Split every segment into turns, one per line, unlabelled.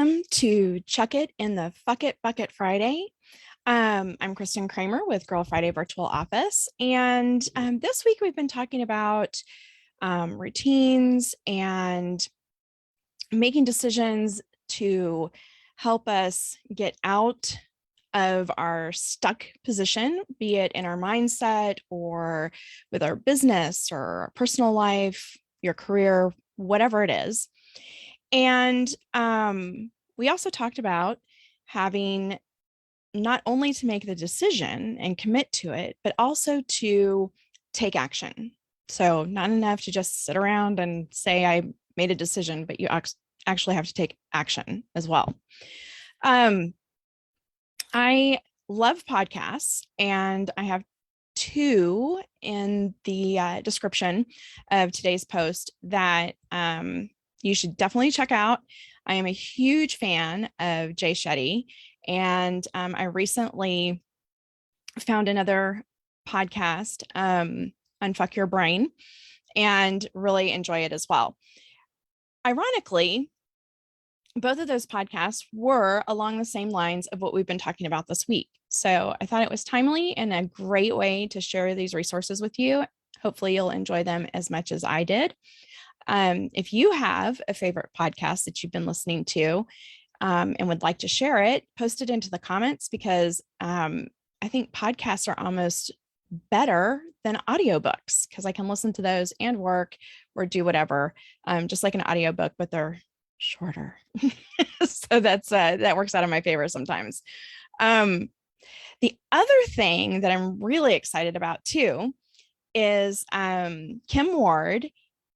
Welcome to Chuck It in the Fuck It Bucket Friday. I'm Kristen Kramer with Girl Friday Virtual Office. And this week we've been talking about routines and making decisions to help us get out of our stuck position, be it in our mindset or with our business or our personal life, your career, whatever it is. And we also talked about having not only to make the decision and commit to it, but also to take action. So not enough to just sit around and say, I made a decision, but you actually have to take action as well. I love podcasts, and I have two in the description of today's post that you should definitely check out. I am a huge fan of Shetty, and I recently found another podcast, Unfuck Your Brain, and really enjoy it as well. Ironically, both of those podcasts were along the same lines of what we've been talking about this week. So I thought it was timely and a great way to share these resources with you. Hopefully you'll enjoy them as much as I did. If you have a favorite podcast that you've been listening to and would like to share it, post it into the comments, because I think podcasts are almost better than audiobooks, because I can listen to those and work or do whatever, just like an audiobook, but they're shorter. So that works out in my favor sometimes. The other thing that I'm really excited about too is Kim Ward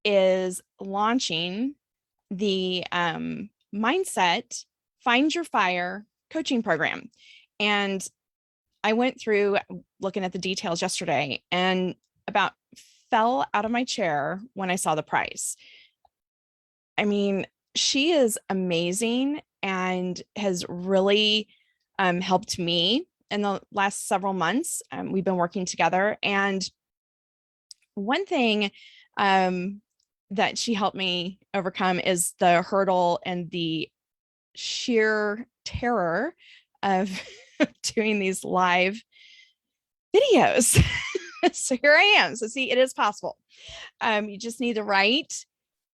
is launching the Mindset Find Your Fire coaching program. And I went through looking at the details yesterday and about fell out of my chair when I saw the price. I mean, she is amazing and has really helped me in the last several months. We've been working together. And one thing that she helped me overcome is the hurdle and the sheer terror of doing these live videos. So here I am. So see, it is possible. You just need the right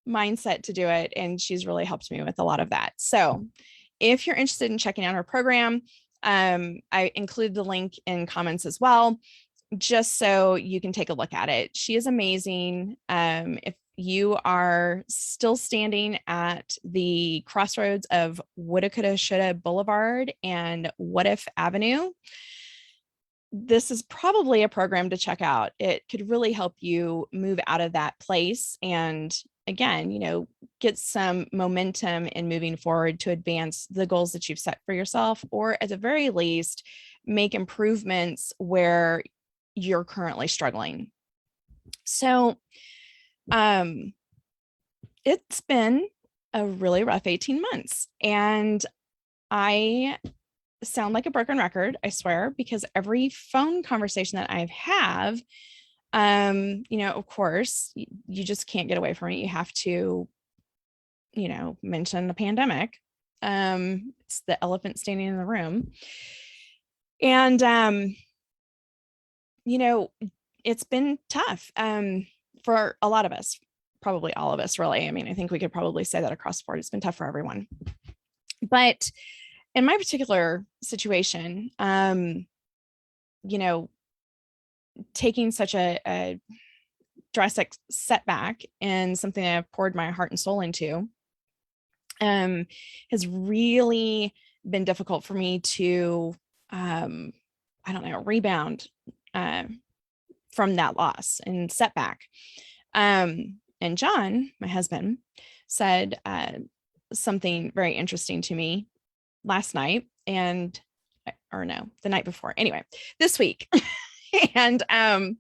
mindset to do it. And she's really helped me with a lot of that. So if you're interested in checking out her program, I include the link in comments as well, just so you can take a look at it. She is amazing. If you are still standing at the crossroads of woulda, coulda, shoulda Boulevard and what if Avenue, this is probably a program to check out. It could really help you move out of that place and, again, get some momentum in moving forward to advance the goals that you've set for yourself, or at the very least, make improvements where you're currently struggling. So it's been a really rough 18 months, and I sound like a broken record, I swear, because every phone conversation that I have, of course, you just can't get away from it. You have to, mention the pandemic. It's the elephant standing in the room. And, it's been tough for a lot of us, probably all of us, really. I mean, I think we could probably say that across the board. It's been tough for everyone. But in my particular situation, taking such a drastic setback and something that I've poured my heart and soul into has really been difficult for me to, rebound from that loss and setback. And John, my husband, said something very interesting to me last night, the night before. Anyway, this week. And, I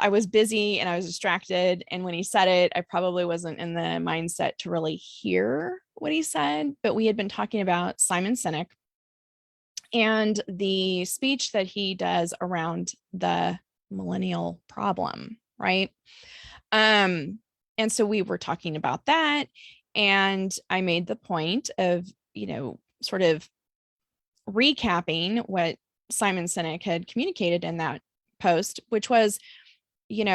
was busy and I was distracted. And when he said it, I probably wasn't in the mindset to really hear what he said, but we had been talking about Simon Sinek and the speech that he does around the millennial problem, right? And so we were talking about that. And I made the point of, sort of recapping what Simon Sinek had communicated in that post, which was, in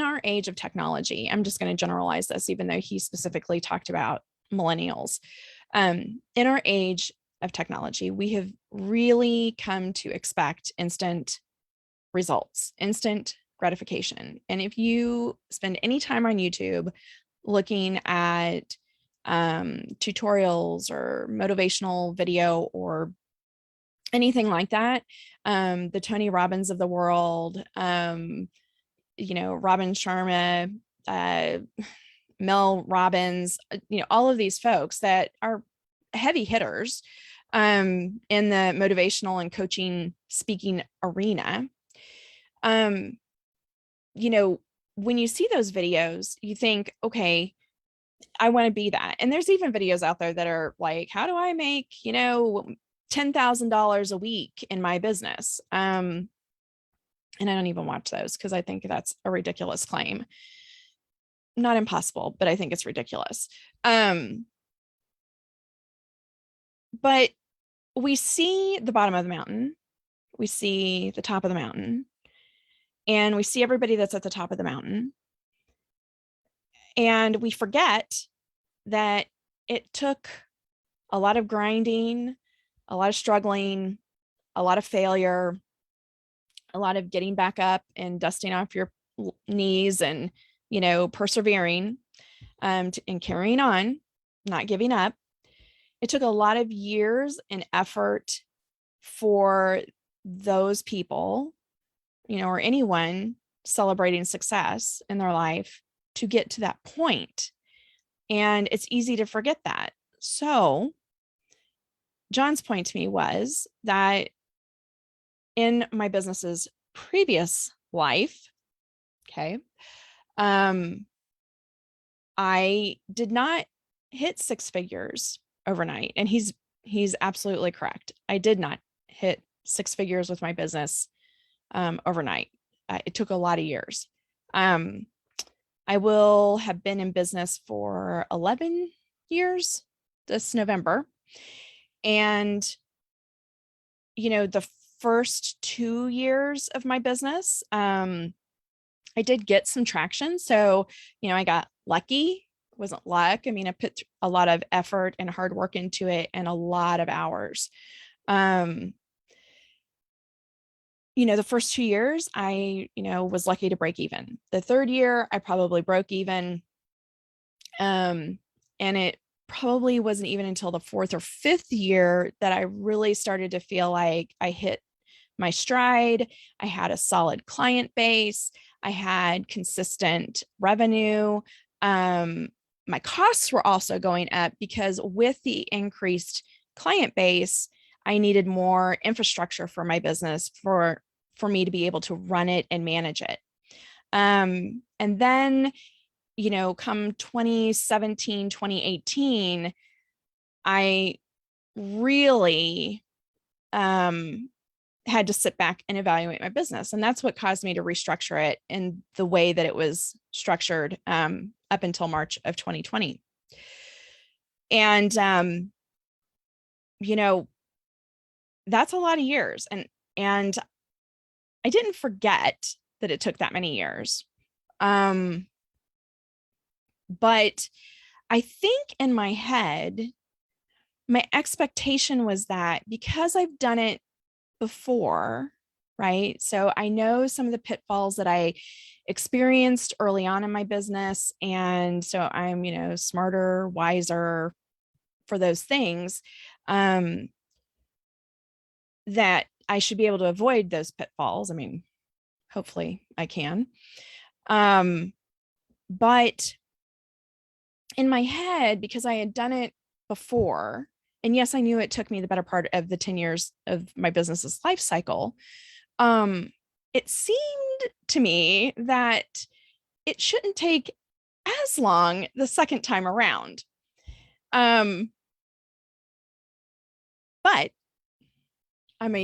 our age of technology, I'm just going to generalize this, even though he specifically talked about millennials. In our age of technology, we have really come to expect instant results, instant gratification. And if you spend any time on YouTube looking at tutorials or motivational video or anything like that, the Tony Robbins of the world, Robin Sharma, Mel Robbins, all of these folks that are heavy hitters in the motivational and coaching speaking arena. When you see those videos, you think, okay, I want to be that. And there's even videos out there that are like, how do I make, $10,000 a week in my business? And I don't even watch those because I think that's a ridiculous claim. Not impossible, but I think it's ridiculous. But we see the bottom of the mountain. We see the top of the mountain. And we see everybody that's at the top of the mountain. And we forget that it took a lot of grinding, a lot of struggling, a lot of failure, a lot of getting back up and dusting off your knees and, persevering and carrying on, not giving up. It took a lot of years and effort for those people, or anyone celebrating success in their life to get to that point. And it's easy to forget that. So John's point to me was that in my business's previous life, okay, I did not hit six figures overnight. And he's absolutely correct. I did not hit six figures with my business overnight. It took a lot of years. I will have been in business for 11 years this November. And, the first 2 years of my business, I did get some traction. So, I got lucky. It wasn't luck. I mean, I put a lot of effort and hard work into it and a lot of hours. The first 2 years, I, was lucky to break even. The third year, I probably broke even. And it probably wasn't even until the fourth or fifth year that I really started to feel like I hit my stride. I had a solid client base. I had consistent revenue. My costs were also going up because with the increased client base, I needed more infrastructure for my business for me to be able to run it and manage it. And then, come 2017, 2018, I really had to sit back and evaluate my business. And that's what caused me to restructure it in the way that it was structured up until March of 2020. And, that's a lot of years. And I didn't forget that it took that many years. But I think in my head, my expectation was that because I've done it before, right? So I know some of the pitfalls that I experienced early on in my business. And so I'm, smarter, wiser for those things, that I should be able to avoid those pitfalls. I mean, hopefully I can. But in my head, because I had done it before, and yes, I knew it took me the better part of the 10 years of my business's life cycle, it seemed to me that it shouldn't take as long the second time around. But I'm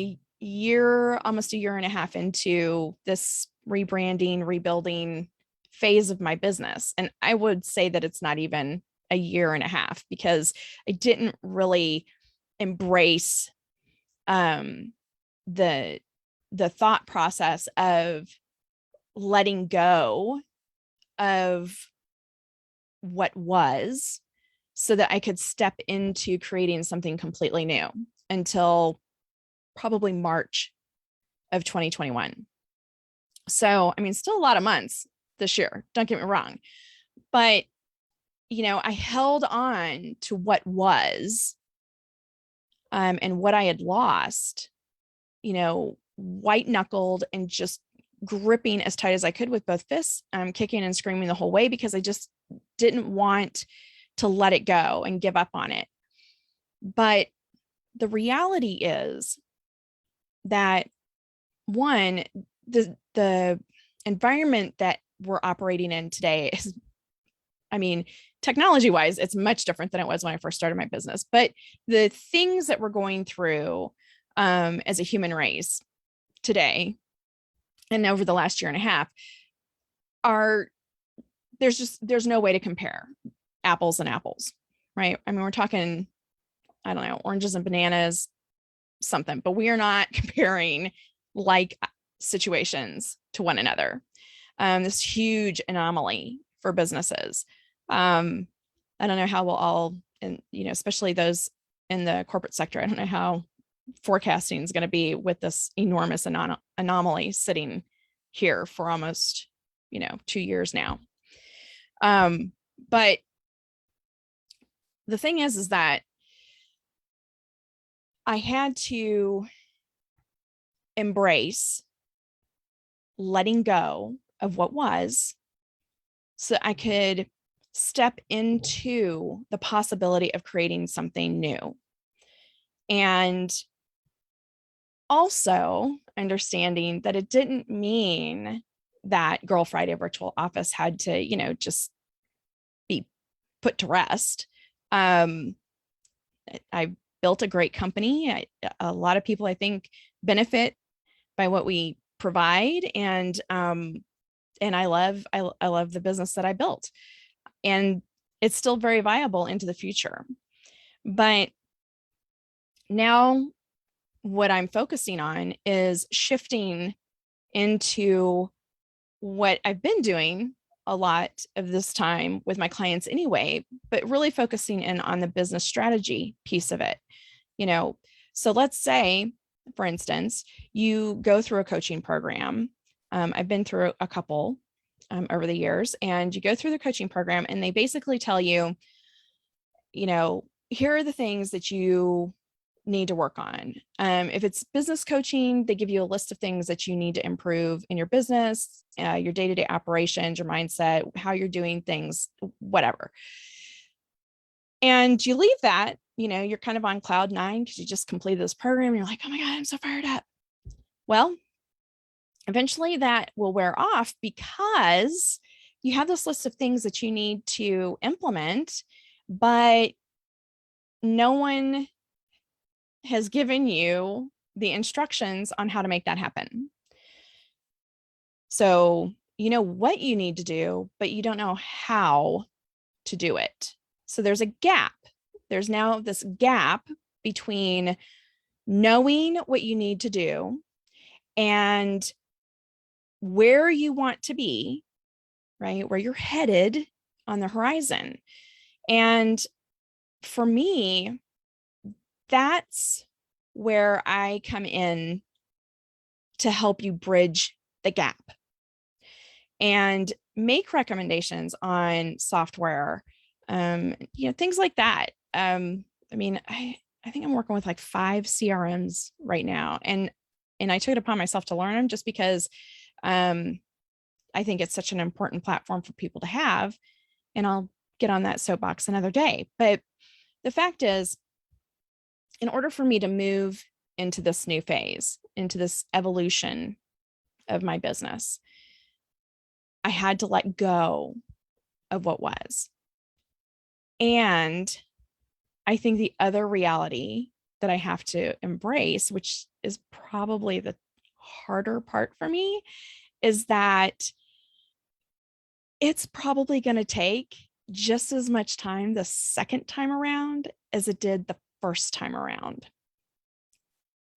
almost a year and a half into this rebranding, rebuilding phase of my business. And I would say that it's not even a year and a half, because I didn't really embrace the thought process of letting go of what was, so that I could step into creating something completely new, until probably March of 2021. So, I mean, still a lot of months this year, don't get me wrong, but I held on to what was, and what I had lost, white knuckled and just gripping as tight as I could with both fists, kicking and screaming the whole way, because I just didn't want to let it go and give up on it. But the reality is that, one, the environment that we're operating in today is, I mean, technology wise, it's much different than it was when I first started my business. But the things that we're going through as a human race today and over the last year and a half there's no way to compare apples and apples, right? I mean, we're talking, I don't know, oranges and bananas, something, but we are not comparing like situations to one another. This huge anomaly for businesses. I don't know how we'll all, and especially those in the corporate sector, I don't know how forecasting is going to be with this enormous anomaly sitting here for almost 2 years now. But the thing is that I had to embrace letting go of what was, so I could step into the possibility of creating something new. And also understanding that it didn't mean that Girl Friday Virtual Office had to, just be put to rest. I built a great company. A lot of people, I think, benefit by what we provide, and I love the business that I built, and it's still very viable into the future. But now what I'm focusing on is shifting into what I've been doing a lot of this time with my clients anyway, but really focusing in on the business strategy piece of it. So let's say, for instance, you go through a coaching program. I've been through a couple over the years, and you go through the coaching program and they basically tell you, here are the things that you need to work on. If it's business coaching, they give you a list of things that you need to improve in your business, your day-to-day operations, your mindset, how you're doing things, whatever. And you leave that, you're kind of on cloud 9 because you just completed this program. And you're like, oh my God, I'm so fired up. Well, eventually that will wear off, because you have this list of things that you need to implement, but no one has given you the instructions on how to make that happen. So you know what you need to do, but you don't know how to do it. So there's a gap. There's now this gap between knowing what you need to do and where you want to be, right? Where you're headed on the horizon. And for me, that's where I come in to help you bridge the gap and make recommendations on software, things like that. I think I'm working with like 5 CRMs right now, and I took it upon myself to learn them just because I think it's such an important platform for people to have, and I'll get on that soapbox another day. But the fact is, in order for me to move into this new phase, into this evolution of my business, I had to let go of what was. And I think the other reality that I have to embrace, which is probably the harder part for me, is that it's probably going to take just as much time the second time around as it did the first time around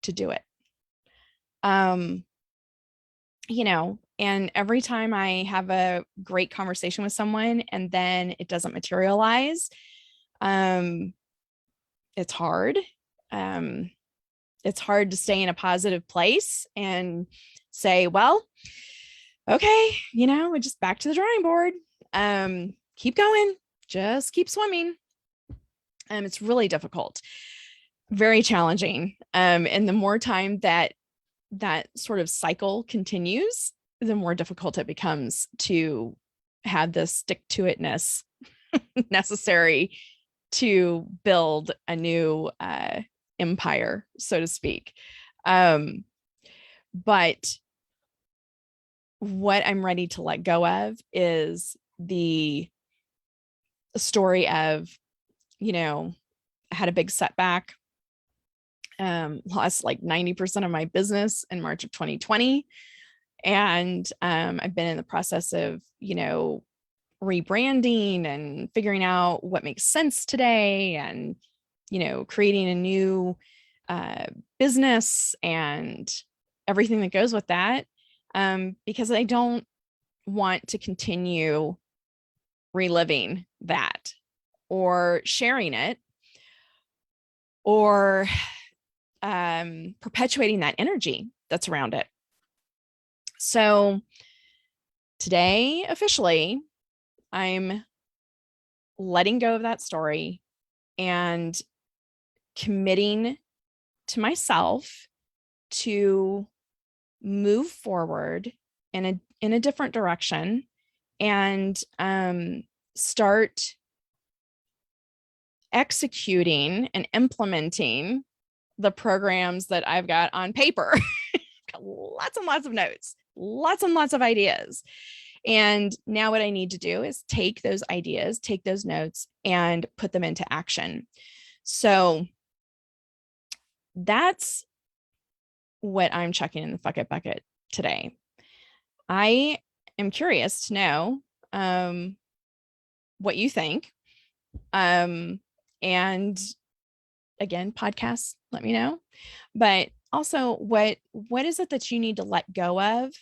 to do it. And every time I have a great conversation with someone and then it doesn't materialize, it's hard. It's hard to stay in a positive place and say, well, okay, we're just back to the drawing board. Keep going, just keep swimming. It's really difficult, very challenging. And the more time that sort of cycle continues, the more difficult it becomes to have the stick-to-itness necessary to build a new empire, so to speak. But what I'm ready to let go of is the story of, I had a big setback, lost like 90% of my business in March of 2020. And I've been in the process of, rebranding and figuring out what makes sense today and, creating a new business and everything that goes with that. Because I don't want to continue reliving that or sharing it or perpetuating that energy that's around it. So today, officially, I'm letting go of that story and committing to myself to move forward in a different direction and start executing and implementing the programs that I've got on paper. Got lots and lots of notes, lots and lots of ideas. And now what I need to do is take those ideas, take those notes, and put them into action. So that's what I'm checking in the fuck it bucket today. I am curious to know what you think. And again, podcasts, let me know. But also, what is it that you need to let go of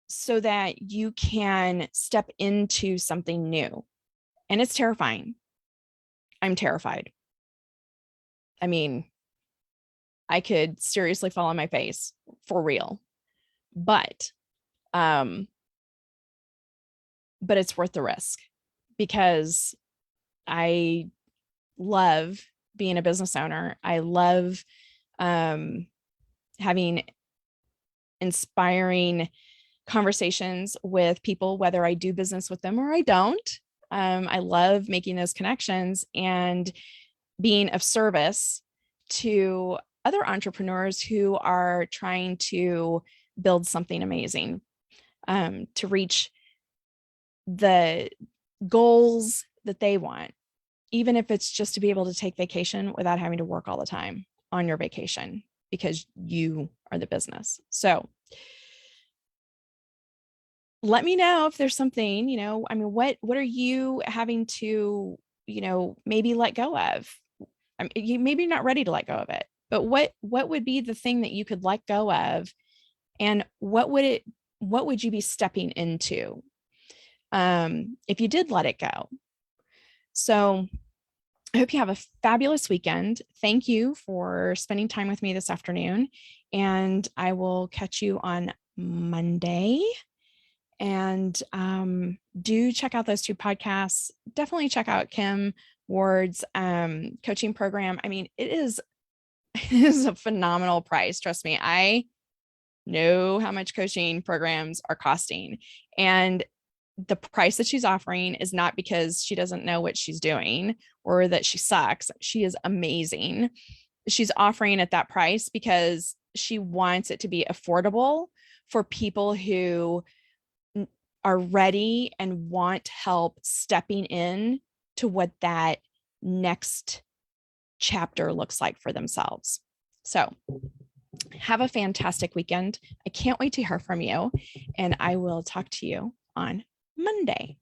so that you can step into something new? And it's terrifying. I'm terrified. I mean, I could seriously fall on my face for real, but it's worth the risk because I love being a business owner. I love having inspiring conversations with people, whether I do business with them or I don't. I love making those connections and being of service to other entrepreneurs who are trying to build something amazing, to reach the goals that they want, even if it's just to be able to take vacation without having to work all the time on your vacation because you are the business. So let me know if there's something, what are you having to, maybe let go of? You maybe you're not ready to let go of it, but what would be the thing that you could let go of, and what would you be stepping into if you did let it go? So I hope you have a fabulous weekend. Thank you for spending time with me this afternoon, and I will catch you on Monday. And do check out those two podcasts. Definitely check out Kim Ward's coaching program. I mean, it is a phenomenal price. Trust me, I know how much coaching programs are costing. And the price that she's offering is not because she doesn't know what she's doing or that she sucks. She is amazing. She's offering at that price because she wants it to be affordable for people who are ready and want help stepping in to what that next chapter looks like for themselves. So have a fantastic weekend. I can't wait to hear from you, and I will talk to you on Monday.